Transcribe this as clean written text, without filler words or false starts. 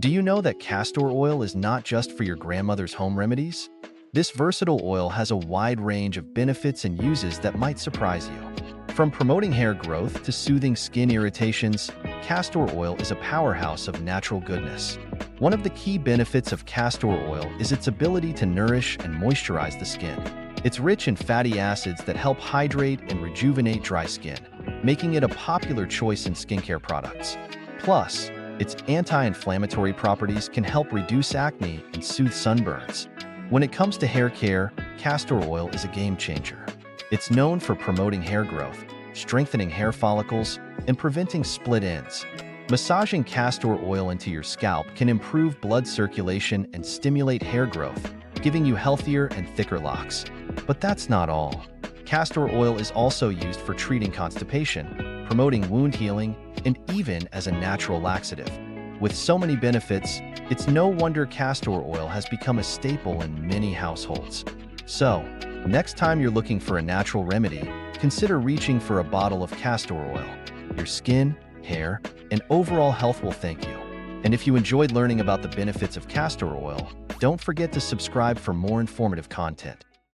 Do you know that castor oil is not just for your grandmother's home remedies? This versatile oil has a wide range of benefits and uses that might surprise you. From promoting hair growth to soothing skin irritations, castor oil is a powerhouse of natural goodness. One of the key benefits of castor oil is its ability to nourish and moisturize the skin. It's rich in fatty acids that help hydrate and rejuvenate dry skin, making it a popular choice in skincare products. Plus, its anti-inflammatory properties can help reduce acne and soothe sunburns. When it comes to hair care, castor oil is a game changer. It's known for promoting hair growth, strengthening hair follicles, and preventing split ends. Massaging castor oil into your scalp can improve blood circulation and stimulate hair growth, giving you healthier and thicker locks. But that's not all. Castor oil is also used for treating constipation, promoting wound healing, and even as a natural laxative. With so many benefits, it's no wonder castor oil has become a staple in many households. So, next time you're looking for a natural remedy, consider reaching for a bottle of castor oil. Your skin, hair, and overall health will thank you. And if you enjoyed learning about the benefits of castor oil, don't forget to subscribe for more informative content.